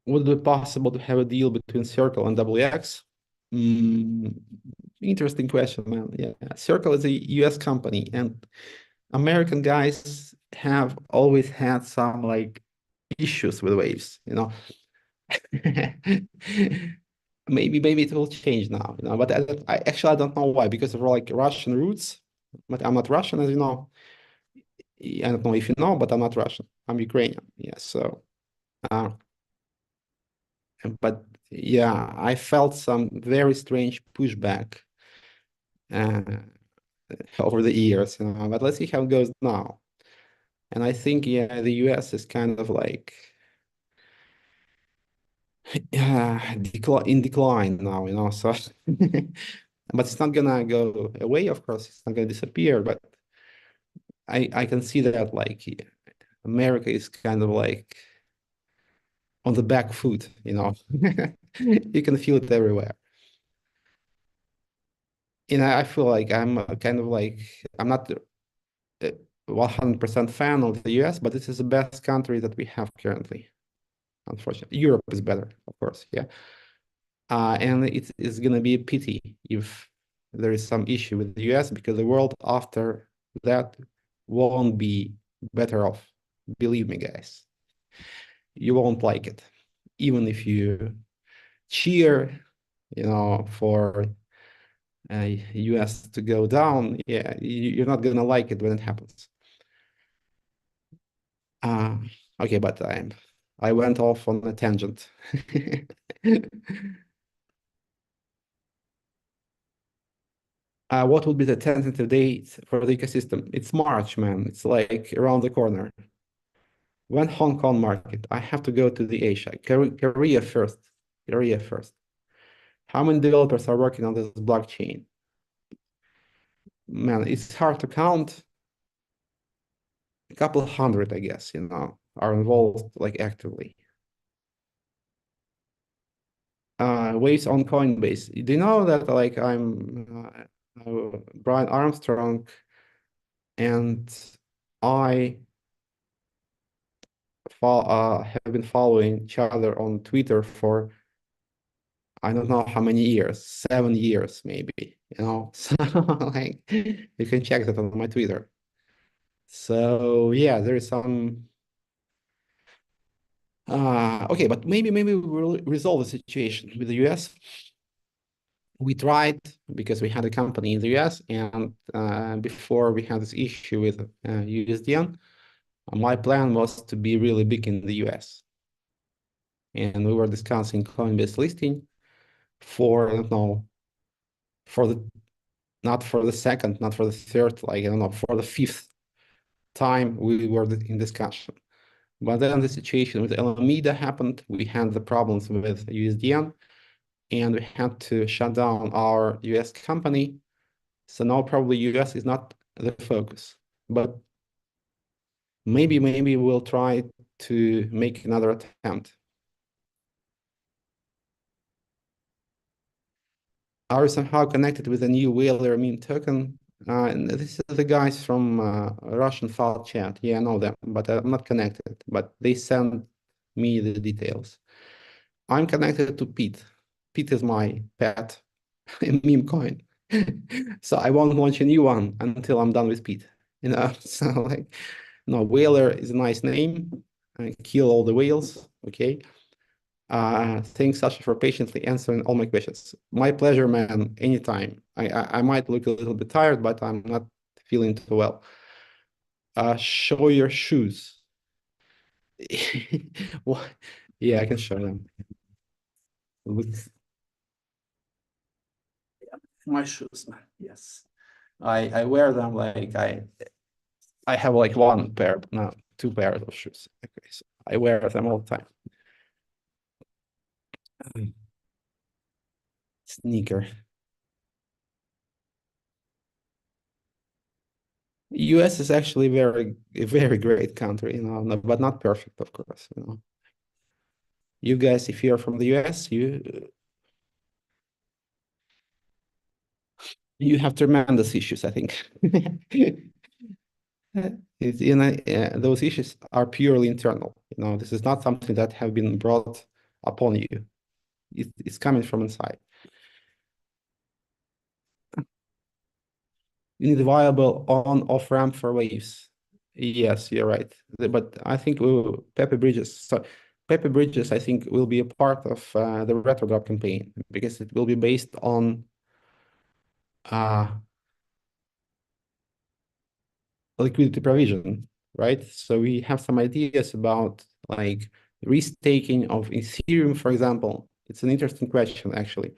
Would it be possible to have a deal between Circle and WX? Mm, interesting question, man. Yeah, Circle is a US company, and American guys have always had some like issues with waves. Maybe it will change now, but I actually I don't know why, because of like Russian roots, but I'm not Russian, as you know. I don't know if you know, but I'm not Russian. I'm Ukrainian. Yeah, so uh, but yeah, I felt some very strange pushback uh, over the years, but let's see how it goes now. And I think, yeah, the US is kind of like in decline now, so but it's not gonna go away, of course, it's not gonna disappear, but I can see that like America is kind of like on the back foot. You can feel it everywhere. I feel like I'm kind of like I'm not 100% fan of the US, but this is the best country that we have currently, unfortunately. Europe is better, of course, yeah. And it's going to be a pity if there is some issue with the US, because the world after that won't be better off. Believe me, guys. You won't like it. Even if you cheer, for US to go down, yeah, you're not going to like it when it happens. Uh, okay, but I went off on a tangent. What would be the tentative date for the ecosystem? It's March, man. It's like around the corner. When Hong Kong market? I have to go to the Asia. Korea first. Korea first. How many developers are working on this blockchain? Man, it's hard to count. A couple hundred, I guess, are involved like actively. Waves on Coinbase. Do you know that like I'm Brian Armstrong and I have been following each other on Twitter for I don't know how many years, 7 years maybe. So like you can check that on my Twitter. So yeah, there is some okay, but maybe we'll resolve the situation with the US. We tried because we had a company in the US, and before we had this issue with USDN, my plan was to be really big in the US. And we were discussing Coinbase listing for, I don't know, for the not for the second, not for the third, like I don't know, for the fifth time we were in discussion. But then the situation with Alameda happened. We had the problems with USDN, and we had to shut down our US company. So now probably US is not the focus, but maybe we'll try to make another attempt. Are somehow connected with a new Whaler meme token. And this is the guys from Russian file chat. Yeah, I know them, but I'm not connected. But they send me the details. I'm connected to Pete. Pete is my pet in meme coin. So I won't launch a new one until I'm done with Pete. So like, no, Whaler is a nice name. Kill all the whales, okay? Thanks, Sasha, for patiently answering all my questions. My pleasure, man. Anytime. I might look a little bit tired, but I'm not feeling too well. Show your shoes. What? Yeah, I can show them. Look, my shoes, man. Yes. I wear them like I have like one pair, no, two pairs of shoes. Okay, so I wear them all the time. Sneaker. US is actually a very great country, but not. Of course. You guys, if you're from the US, you have tremendous issues, I think. Those issues are purely internal. This is not something that have been brought upon you. It's coming from inside. You need a viable on-off ramp for waves. Yes, you're right. But I think Pepe Bridges, I think, will be a part of the retro campaign because it will be based on uh, liquidity provision, right? So we have some ideas about like restaking of Ethereum, for example. It's an interesting question, actually.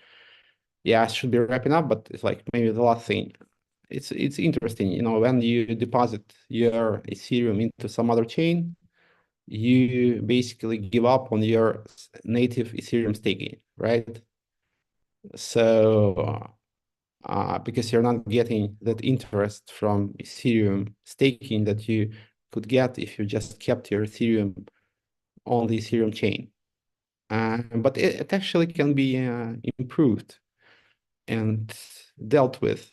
Yeah, I should be wrapping up, but it's like maybe the last thing. It's interesting, when you deposit your Ethereum into some other chain, you basically give up on your native Ethereum staking, right? So because you're not getting that interest from Ethereum staking that you could get if you just kept your Ethereum on the Ethereum chain. But it actually can be improved and dealt with.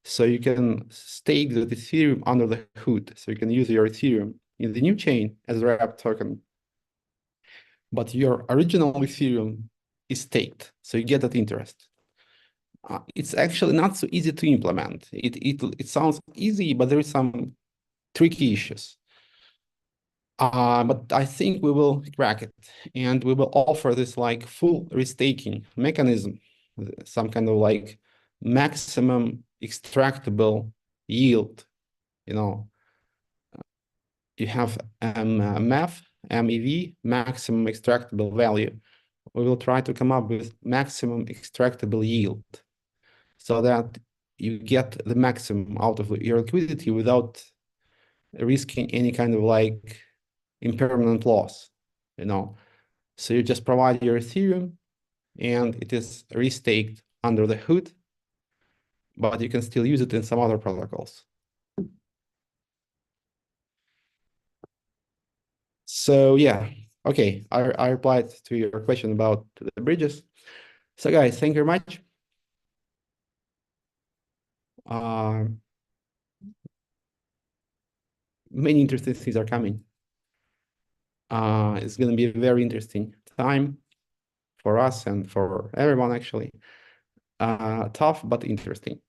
So you can stake the Ethereum under the hood. So you can use your Ethereum in the new chain as a wrap token, but your original Ethereum is staked. So you get that interest. It's actually not so easy to implement. It sounds easy, but there is some tricky issues. But I think we will crack it, and we will offer this like full restaking mechanism, some kind of like maximum extractable yield. You know, you have MEV, maximum extractable value. We will try to come up with maximum extractable yield so that you get the maximum out of your liquidity without risking any kind of like impermanent loss, you know. So you just provide your Ethereum and it is restaked under the hood, but you can still use it in some other protocols. So yeah, okay, I replied to your question about the bridges. So guys, thank you very much. Many interesting things are coming. It's going to be a very interesting time for us and for everyone, actually. Tough, but interesting.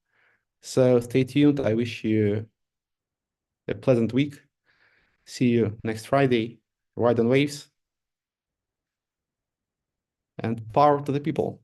So stay tuned. I wish you a pleasant week. See you next Friday. Ride on waves and power to the people.